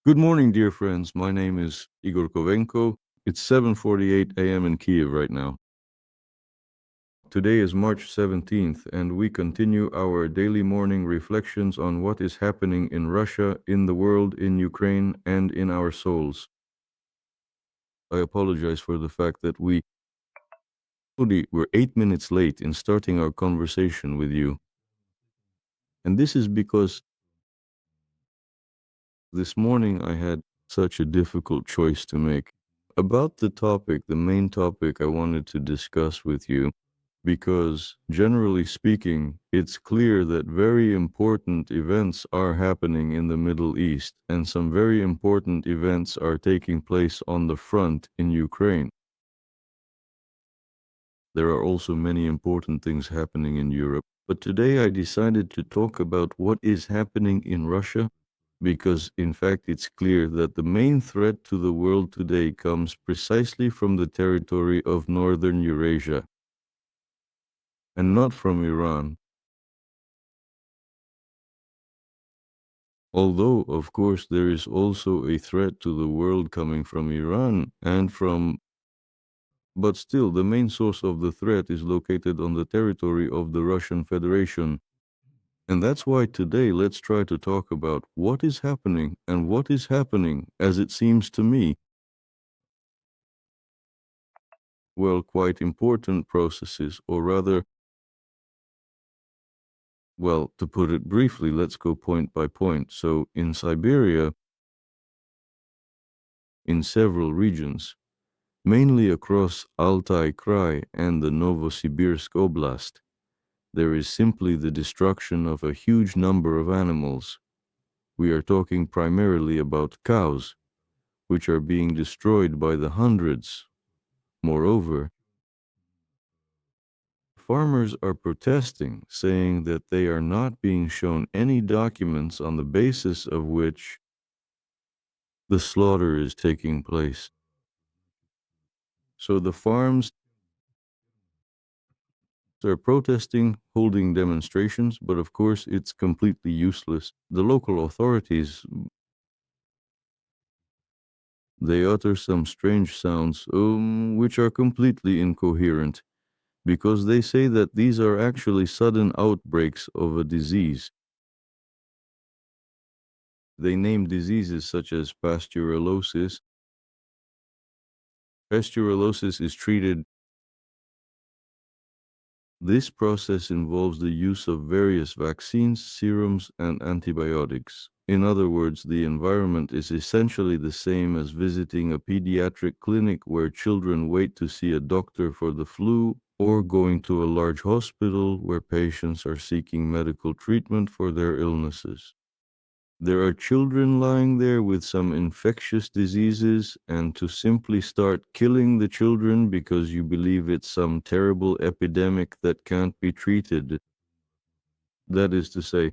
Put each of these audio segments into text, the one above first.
Good morning, dear friends. My name is Igor Kovenko. It's 7:48 a.m. in Kiev right now. Today is March 17th, and we continue our daily morning reflections on what is happening in Russia, in the world, in Ukraine, and in our souls. I apologize for the fact that we're 8 minutes late in starting our conversation with you. And this is because this morning I had such a difficult choice to make. About the main topic I wanted to discuss with you, because generally speaking, it's clear that very important events are happening in the Middle East, and some very important events are taking place on the front in Ukraine. There are also many important things happening in Europe. But today I decided to talk about what is happening in Russia, because in fact it's clear that the main threat to the world today comes precisely from the territory of northern Eurasia, and not from Iran. Although, of course, there is also a threat to the world coming from Iran but still the main source of the threat is located on the territory of the Russian Federation. And that's why today let's try to talk about what is happening, and what is happening, as it seems to me, well, quite important processes, or rather, well, to put it briefly, let's go point by point. So in Siberia, in several regions, mainly across Altai Krai and the Novosibirsk Oblast, there is simply the destruction of a huge number of animals. We are talking primarily about cows, which are being destroyed by the hundreds. Moreover, farmers are protesting, saying that they are not being shown any documents on the basis of which the slaughter is taking place. So the farms are protesting, holding demonstrations, but of course it's completely useless. The local authorities, they utter some strange sounds, which are completely incoherent, because they say that these are actually sudden outbreaks of a disease. They name diseases such as pasteurellosis. Pasteurellosis is treated. This process involves the use of various vaccines, serums, and antibiotics. In other words, the environment is essentially the same as visiting a pediatric clinic where children wait to see a doctor for the flu, or going to a large hospital where patients are seeking medical treatment for their illnesses. There are children lying there with some infectious diseases, and to simply start killing the children because you believe it's some terrible epidemic that can't be treated. That is to say,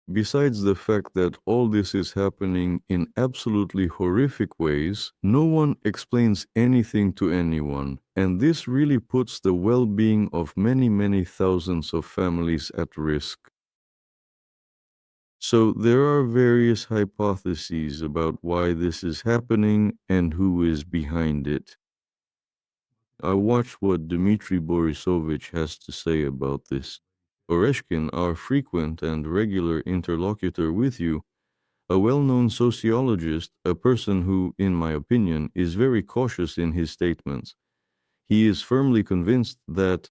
besides the fact that all this is happening in absolutely horrific ways, no one explains anything to anyone, and this really puts the well-being of many, many thousands of families at risk. So there are various hypotheses about why this is happening and who is behind it. I watched what Dmitry Borisovich has to say about this. Oreshkin, our frequent and regular interlocutor with you, a well-known sociologist, a person who, in my opinion, is very cautious in his statements. He is firmly convinced that,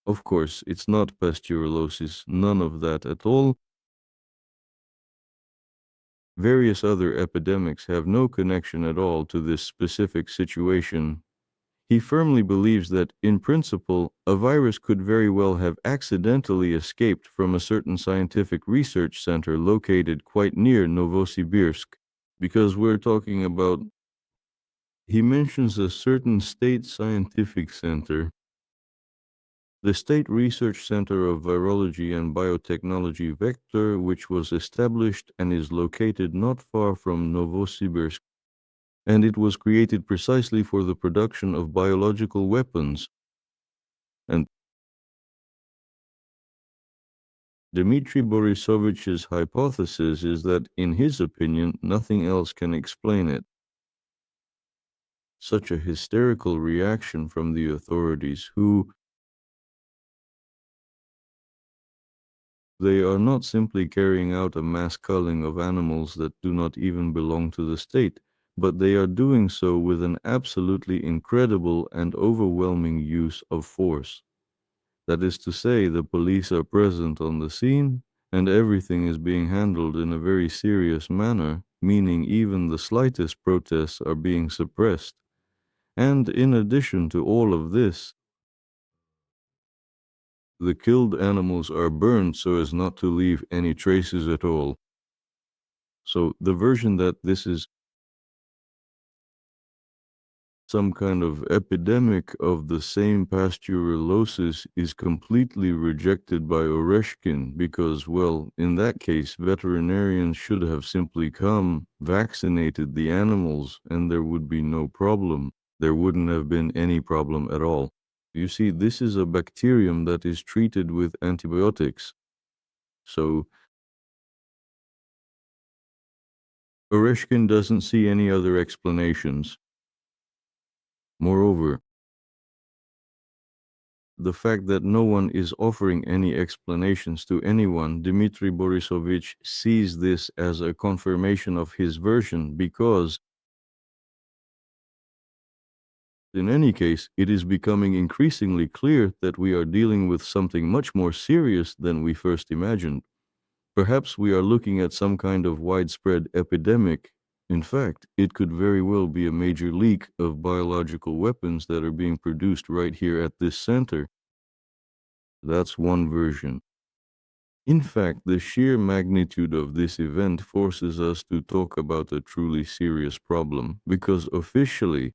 of course, it's not pasteurellosis, none of that at all. Various other epidemics have no connection at all to this specific situation. He firmly believes that, in principle, a virus could very well have accidentally escaped from a certain scientific research center located quite near Novosibirsk, because we're talking about. He mentions a certain state scientific center. The State Research Center of Virology and Biotechnology Vector, which was established and is located not far from Novosibirsk, and it was created precisely for the production of biological weapons. And Dmitry Borisovich's hypothesis is that, in his opinion, nothing else can explain it. Such a hysterical reaction from the authorities, who they are not simply carrying out a mass culling of animals that do not even belong to the state, but they are doing so with an absolutely incredible and overwhelming use of force. That is to say, the police are present on the scene, and everything is being handled in a very serious manner, meaning even the slightest protests are being suppressed. And in addition to all of this, the killed animals are burned so as not to leave any traces at all. So the version that this is some kind of epidemic of the same pasteurellosis is completely rejected by Oreshkin because, well, in that case, veterinarians should have simply come, vaccinated the animals, and there would be no problem. There wouldn't have been any problem at all. You see, this is a bacterium that is treated with antibiotics. So Oreshkin doesn't see any other explanations. Moreover, the fact that no one is offering any explanations to anyone, Dmitry Borisovich sees this as a confirmation of his version because, in any case, it is becoming increasingly clear that we are dealing with something much more serious than we first imagined. Perhaps we are looking at some kind of widespread epidemic. In fact, it could very well be a major leak of biological weapons that are being produced right here at this center. That's one version. In fact, the sheer magnitude of this event forces us to talk about a truly serious problem, because officially,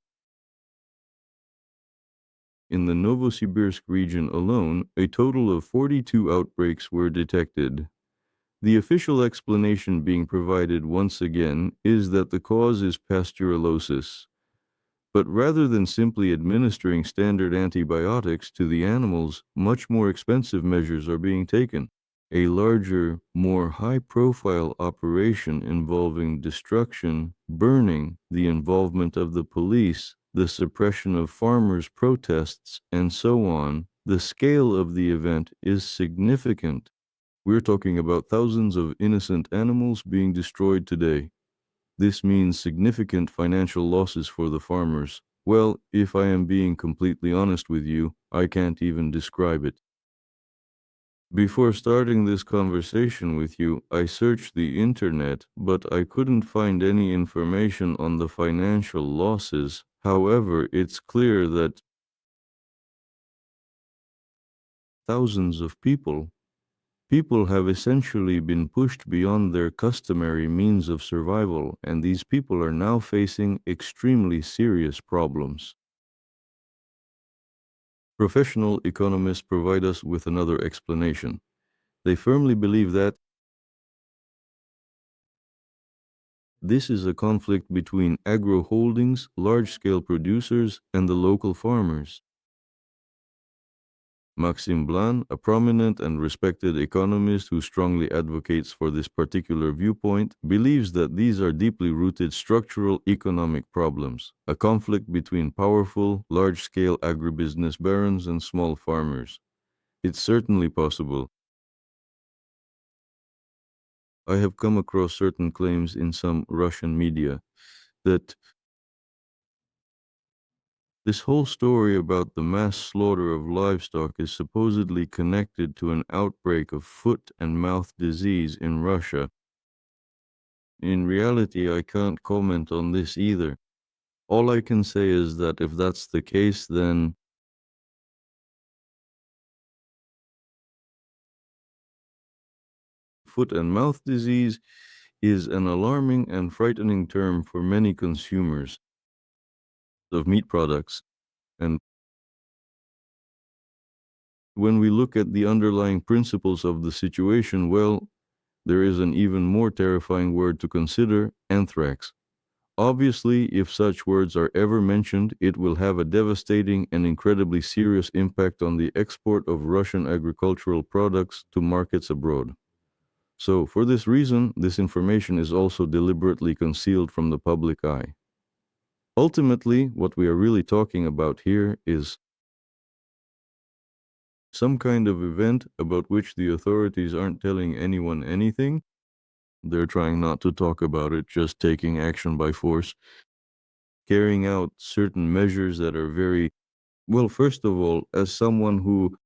in the Novosibirsk region alone, a total of 42 outbreaks were detected. The official explanation being provided once again is that the cause is pasteurellosis. But rather than simply administering standard antibiotics to the animals, much more expensive measures are being taken. A larger, more high-profile operation involving destruction, burning, the involvement of the police, the suppression of farmers' protests, and so on, the scale of the event is significant. We're talking about thousands of innocent animals being destroyed today. This means significant financial losses for the farmers. Well, if I am being completely honest with you, I can't even describe it. Before starting this conversation with you, I searched the internet, but I couldn't find any information on the financial losses. However, it's clear that thousands of people have essentially been pushed beyond their customary means of survival, and these people are now facing extremely serious problems. Professional economists provide us with another explanation. They firmly believe that this is a conflict between agro holdings, large-scale producers, and the local farmers. Maxime Blanc, a prominent and respected economist who strongly advocates for this particular viewpoint, believes that these are deeply rooted structural economic problems, a conflict between powerful, large-scale agribusiness barons and small farmers. It's certainly possible. I have come across certain claims in some Russian media that this whole story about the mass slaughter of livestock is supposedly connected to an outbreak of foot and mouth disease in Russia. In reality, I can't comment on this either. All I can say is that if that's the case, then foot and mouth disease is an alarming and frightening term for many consumers of meat products. And when we look at the underlying principles of the situation, well, there is an even more terrifying word to consider: anthrax. Obviously, if such words are ever mentioned, it will have a devastating and incredibly serious impact on the export of Russian agricultural products to markets abroad. So, for this reason, this information is also deliberately concealed from the public eye. Ultimately, what we are really talking about here is some kind of event about which the authorities aren't telling anyone anything. They're trying not to talk about it, just taking action by force, carrying out certain measures that are very, well, first of all, as someone who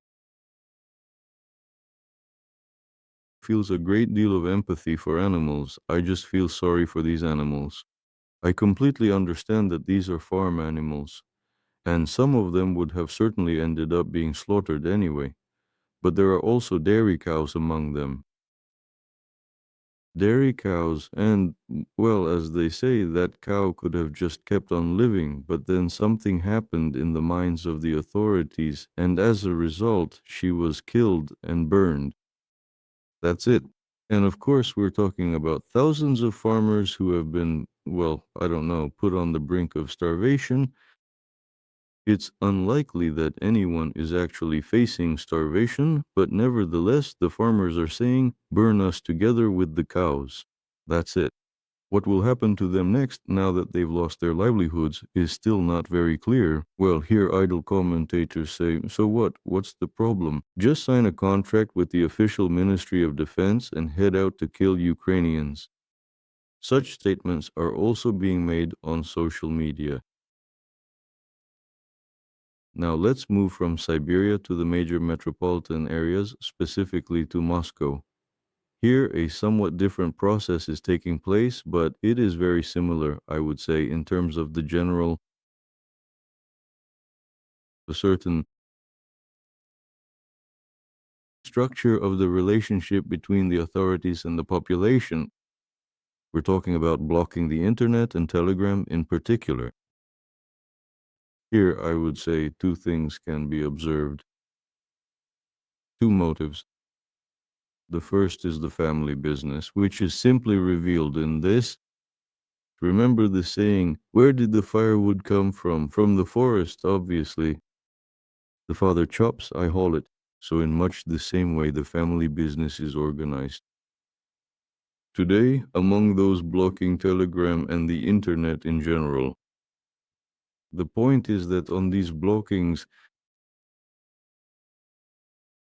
feels a great deal of empathy for animals, I just feel sorry for these animals. I completely understand that these are farm animals, and some of them would have certainly ended up being slaughtered anyway. But there are also dairy cows among them. Dairy cows, and, well, as they say, that cow could have just kept on living, but then something happened in the minds of the authorities, and as a result, she was killed and burned. That's it. And of course, we're talking about thousands of farmers who have been, well, I don't know, put on the brink of starvation. It's unlikely that anyone is actually facing starvation, but nevertheless, the farmers are saying, burn us together with the cows. That's it. What will happen to them next, now that they've lost their livelihoods, is still not very clear. Well, here idle commentators say, so what? What's the problem? Just sign a contract with the official Ministry of Defense and head out to kill Ukrainians. Such statements are also being made on social media. Now let's move from Siberia to the major metropolitan areas, specifically to Moscow. Here, a somewhat different process is taking place, but it is very similar, I would say, in terms of the general, a certain structure of the relationship between the authorities and the population. We're talking about blocking the internet and Telegram in particular. Here, I would say two things can be observed. Two motives. The first is the family business, which is simply revealed in this. Remember the saying, where did the firewood come from? From the forest, obviously. The father chops, I haul it. So in much the same way the family business is organized. Today, among those blocking Telegram and the internet in general, the point is that on these blockings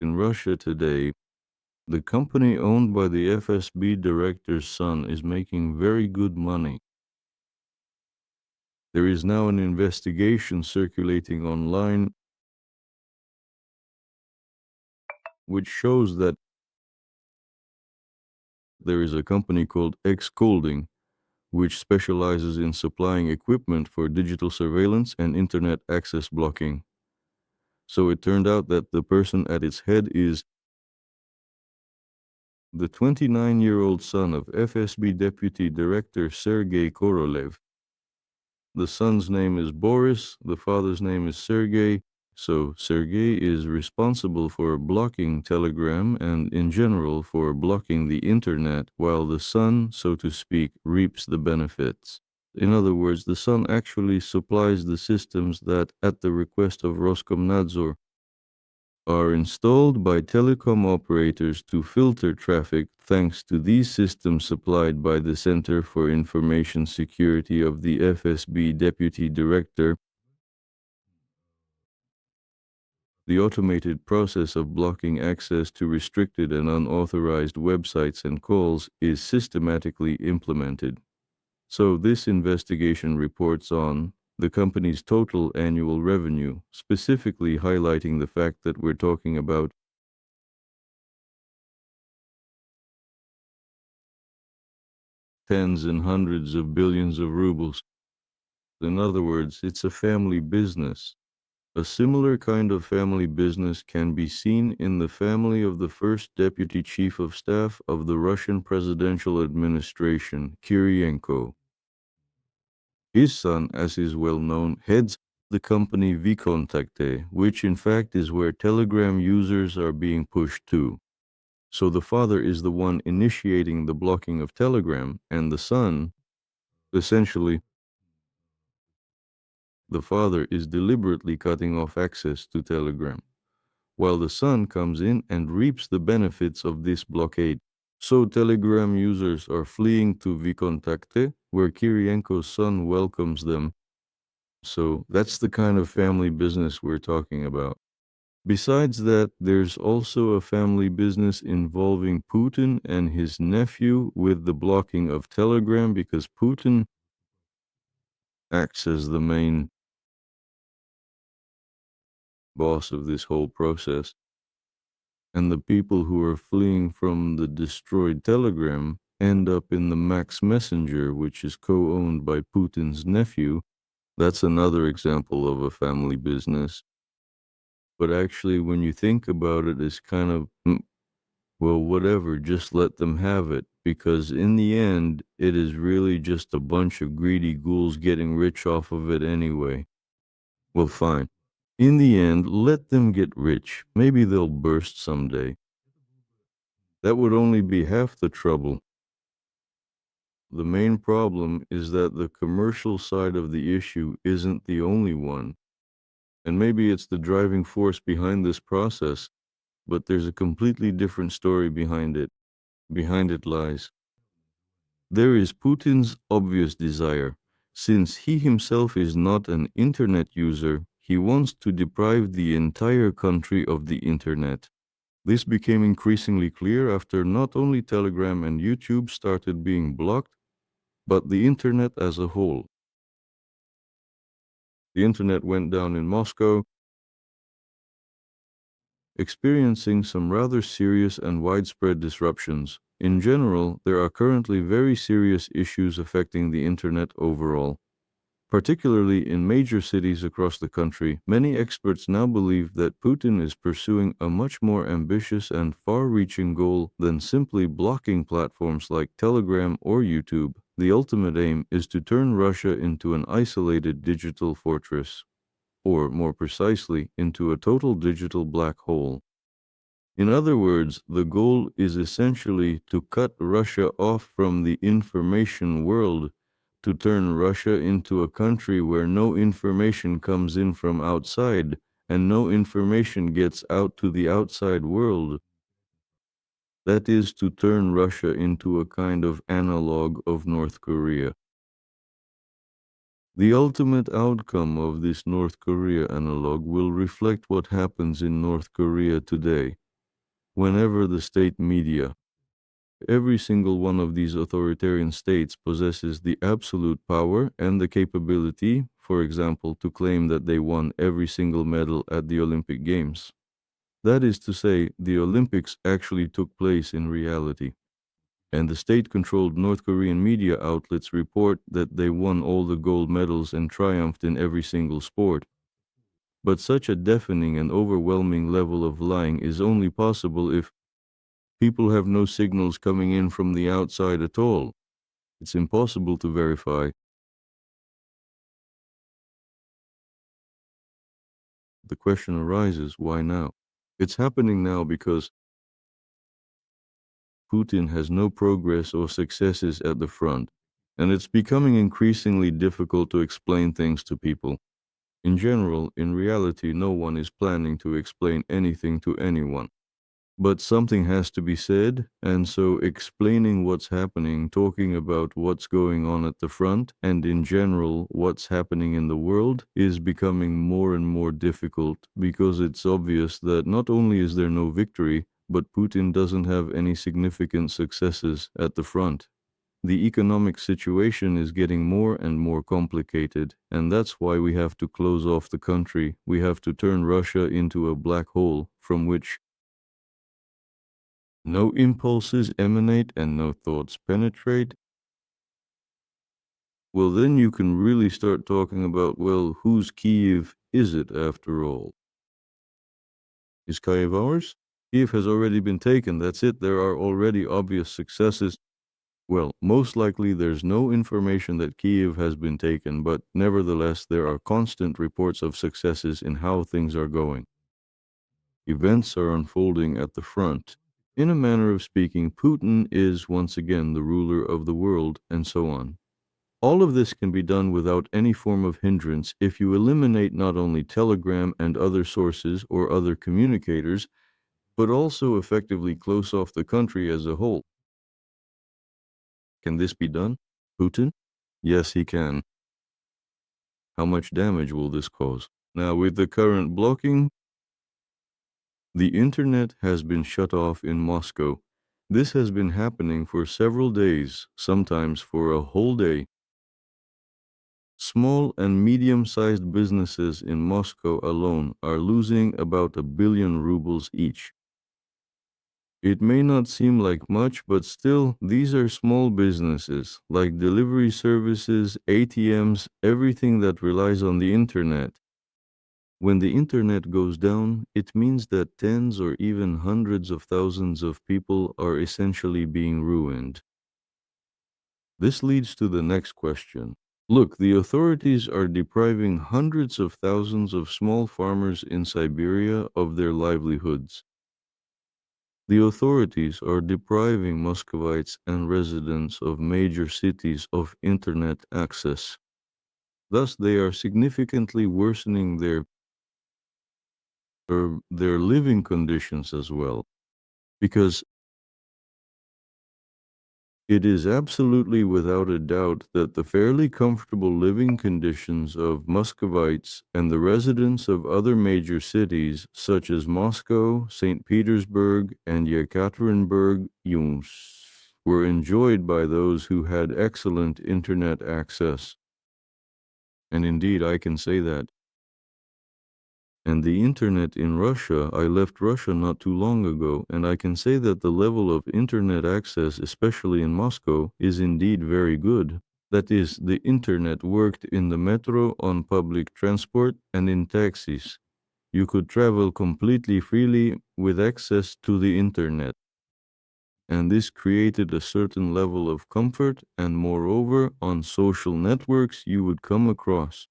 in Russia today, the company owned by the FSB director's son is making very good money. There is now an investigation circulating online which shows that there is a company called X-Colding, which specializes in supplying equipment for digital surveillance and internet access blocking. So it turned out that the person at its head is the 29-year-old son of FSB Deputy Director Sergei Korolev. The son's name is Boris, the father's name is Sergei. So Sergei is responsible for blocking Telegram and in general for blocking the internet, while the son, so to speak, reaps the benefits. In other words, the son actually supplies the systems that, at the request of Roskomnadzor, are installed by telecom operators to filter traffic thanks to these systems supplied by the Center for Information Security of the FSB Deputy Director. The automated process of blocking access to restricted and unauthorized websites and calls is systematically implemented. So this investigation reports on the company's total annual revenue, specifically highlighting the fact that we're talking about tens and hundreds of billions of rubles. In other words, it's a family business. A similar kind of family business can be seen in the family of the first Deputy Chief of Staff of the Russian Presidential Administration, Kirienko. His son, as is well known, heads the company Vkontakte, which in fact is where Telegram users are being pushed to. So the father is the one initiating the blocking of Telegram, and the son Essentially, the father is deliberately cutting off access to Telegram, while the son comes in and reaps the benefits of this blockade. So Telegram users are fleeing to Vkontakte, where Kirienko's son welcomes them. So that's the kind of family business we're talking about. Besides that, there's also a family business involving Putin and his nephew with the blocking of Telegram because Putin acts as the main boss of this whole process. And the people who are fleeing from the destroyed Telegram end up in the Max Messenger, which is co-owned by Putin's nephew. That's another example of a family business. But actually, when you think about it, it's kind of, well, whatever, just let them have it. Because in the end, it is really just a bunch of greedy ghouls getting rich off of it anyway. Well, fine. In the end, let them get rich. Maybe they'll burst someday. That would only be half the trouble. The main problem is that the commercial side of the issue isn't the only one. And maybe it's the driving force behind this process, but there's a completely different story behind it. Behind it lies. There is Putin's obvious desire. Since he himself is not an internet user, he wants to deprive the entire country of the internet. This became increasingly clear after not only Telegram and YouTube started being blocked, but the internet as a whole. The internet went down in Moscow, experiencing some rather serious and widespread disruptions. In general, there are currently very serious issues affecting the internet overall. Particularly in major cities across the country, many experts now believe that Putin is pursuing a much more ambitious and far-reaching goal than simply blocking platforms like Telegram or YouTube. The ultimate aim is to turn Russia into an isolated digital fortress, or more precisely, into a total digital black hole. In other words, the goal is essentially to cut Russia off from the information world, to turn Russia into a country where no information comes in from outside and no information gets out to the outside world. That is to turn Russia into a kind of analog of North Korea. The ultimate outcome of this North Korea analog will reflect what happens in North Korea today. Whenever the state media, every single one of these authoritarian states possesses the absolute power and the capability, for example, to claim that they won every single medal at the Olympic Games. That is to say, the Olympics actually took place in reality. And the state-controlled North Korean media outlets report that they won all the gold medals and triumphed in every single sport. But such a deafening and overwhelming level of lying is only possible if people have no signals coming in from the outside at all. It's impossible to verify. The question arises, why now? It's happening now because Putin has no progress or successes at the front, and it's becoming increasingly difficult to explain things to people. In general, in reality, no one is planning to explain anything to anyone. But something has to be said, and so explaining what's happening, talking about what's going on at the front, and in general, what's happening in the world, is becoming more and more difficult because it's obvious that not only is there no victory, but Putin doesn't have any significant successes at the front. The economic situation is getting more and more complicated, and that's why we have to close off the country. We have to turn Russia into a black hole from which no impulses emanate and no thoughts penetrate. Well, then you can really start talking about, well, whose Kyiv is it after all? Is Kyiv ours? Kyiv has already been taken, that's it, there are already obvious successes. Well, most likely there's no information that Kyiv has been taken, but nevertheless there are constant reports of successes in how things are going. Events are unfolding at the front. In a manner of speaking, Putin is once again the ruler of the world, and so on. All of this can be done without any form of hindrance if you eliminate not only Telegram and other sources or other communicators, but also effectively close off the country as a whole. Can this be done? Putin? Yes, he can. How much damage will this cause? Now, with the current blocking, the internet has been shut off in Moscow. This has been happening for several days, sometimes for a whole day. Small and medium-sized businesses in Moscow alone are losing about 1 billion rubles each. It may not seem like much, but still, these are small businesses, like delivery services, ATMs, everything that relies on the internet. When the internet goes down, it means that tens or even hundreds of thousands of people are essentially being ruined. This leads to the next question. Look, the authorities are depriving hundreds of thousands of small farmers in Siberia of their livelihoods. The authorities are depriving Muscovites and residents of major cities of internet access. Thus, they are significantly worsening their living conditions as well, because it is absolutely without a doubt that the fairly comfortable living conditions of Muscovites and the residents of other major cities such as Moscow, St. Petersburg, and Yekaterinburg were enjoyed by those who had excellent internet access. And indeed, I can say that. And the internet in Russia, I left Russia not too long ago, and I can say that the level of internet access, especially in Moscow, is indeed very good. That is, the internet worked in the metro, on public transport, and in taxis. You could travel completely freely with access to the internet. And this created a certain level of comfort, and moreover, on social networks you would come across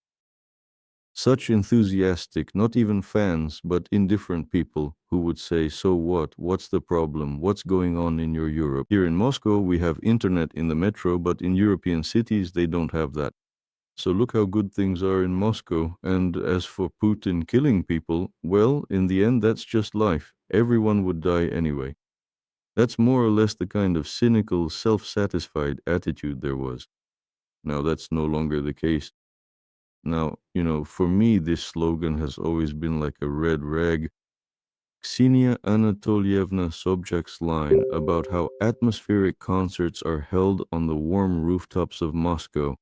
such enthusiastic, not even fans, but indifferent people who would say, so what? What's the problem? What's going on in your Europe? Here in Moscow, we have internet in the metro, but in European cities, they don't have that. So look how good things are in Moscow. And as for Putin killing people, well, in the end, that's just life. Everyone would die anyway. That's more or less the kind of cynical, self-satisfied attitude there was. Now, that's no longer the case. Now, for me, this slogan has always been like a red rag. Ksenia Anatolievna Sobchak's line about how atmospheric concerts are held on the warm rooftops of Moscow.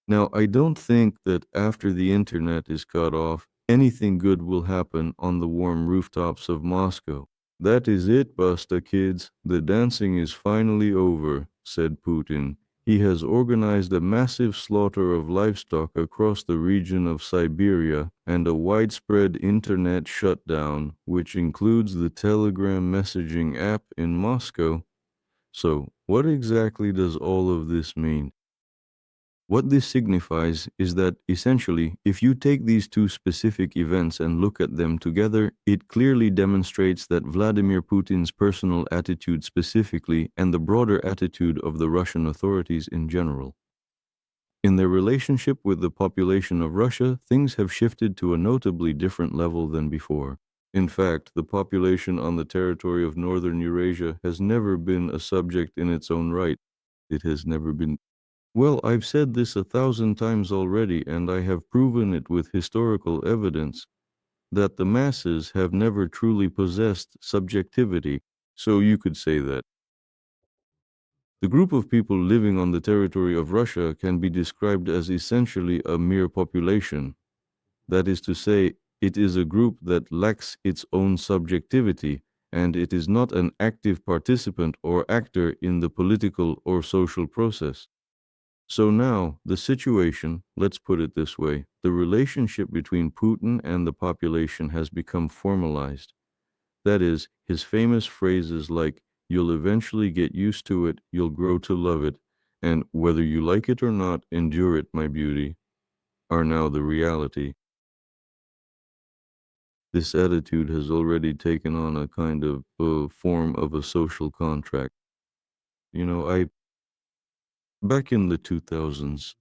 Now, I don't think that after the internet is cut off, anything good will happen on the warm rooftops of Moscow. That is it, Basta kids. The dancing is finally over, said Putin. He has organized a massive slaughter of livestock across the region of Siberia and a widespread internet shutdown, which includes the Telegram messaging app in Moscow. So, what exactly does all of this mean? What this signifies is that, essentially, if you take these two specific events and look at them together, it clearly demonstrates that Vladimir Putin's personal attitude specifically and the broader attitude of the Russian authorities in general. In their relationship with the population of Russia, things have shifted to a notably different level than before. In fact, the population on the territory of northern Eurasia has never been a subject in its own right. It has never been. Well, I've said this 1,000 times already, and I have proven it with historical evidence, that the masses have never truly possessed subjectivity. So you could say that the group of people living on the territory of Russia can be described as essentially a mere population. That is to say, it is a group that lacks its own subjectivity, and it is not an active participant or actor in the political or social process. So now, the situation, let's put it this way, the relationship between Putin and the population has become formalized. That is, his famous phrases like, you'll eventually get used to it, you'll grow to love it, and whether you like it or not, endure it, my beauty, are now the reality. This attitude has already taken on a kind of form of a social contract. I Back in the 2000s,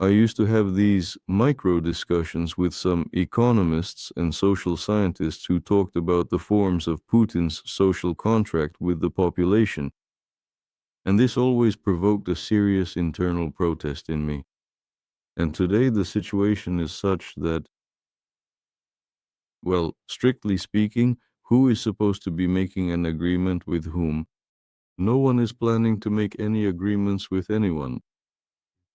I used to have these micro discussions with some economists and social scientists who talked about the forms of Putin's social contract with the population, and this always provoked a serious internal protest in me. And today the situation is such that, well, strictly speaking, who is supposed to be making an agreement with whom? No one is planning to make any agreements with anyone.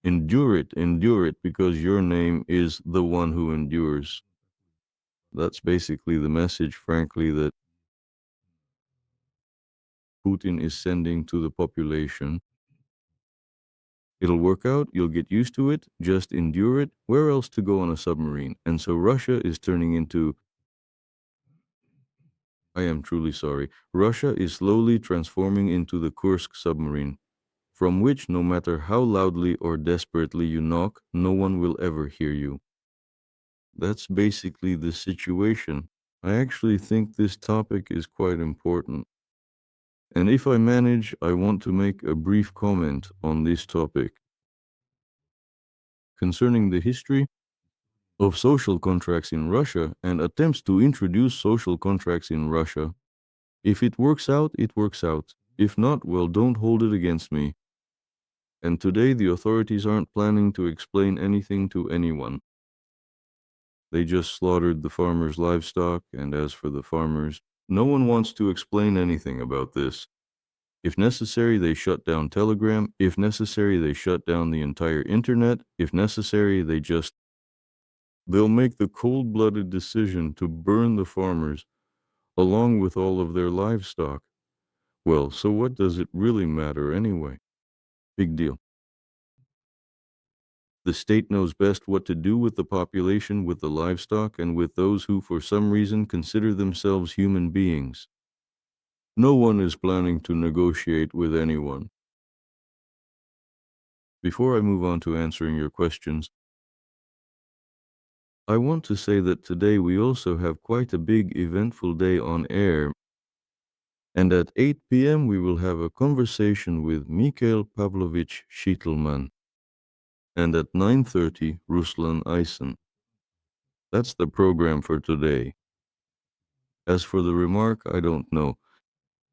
Endure it, because your name is the one who endures. That's basically the message, frankly, that Putin is sending to the population. It'll work out, you'll get used to it, just endure it. Where else to go on a submarine? And so Russia is turning into, I am truly sorry, Russia is slowly transforming into the Kursk submarine, from which, no matter how loudly or desperately you knock, no one will ever hear you. That's basically the situation. I actually think this topic is quite important. And if I manage, I want to make a brief comment on this topic concerning the history of social contracts in Russia and attempts to introduce social contracts in Russia. If it works out, it works out. If not, well, don't hold it against me. And today the authorities aren't planning to explain anything to anyone. They just slaughtered the farmers' livestock, and as for the farmers, no one wants to explain anything about this. If necessary, they shut down Telegram. If necessary, they shut down the entire internet. If necessary, they'll make the cold-blooded decision to burn the farmers along with all of their livestock. Well, so what does it really matter anyway? Big deal. The state knows best what to do with the population, with the livestock, and with those who for some reason consider themselves human beings. No one is planning to negotiate with anyone. Before I move on to answering your questions, I want to say that today we also have quite a big eventful day on air, and at 8 p.m. we will have a conversation with Mikhail Pavlovich Shitelman, and at 9:30 Ruslan Eisen. That's the program for today. As for the remark, I don't know.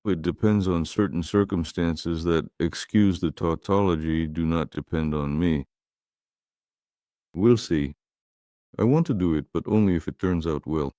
It depends on certain circumstances that, excuse the tautology, do not depend on me. We'll see. I want to do it, but only if it turns out well.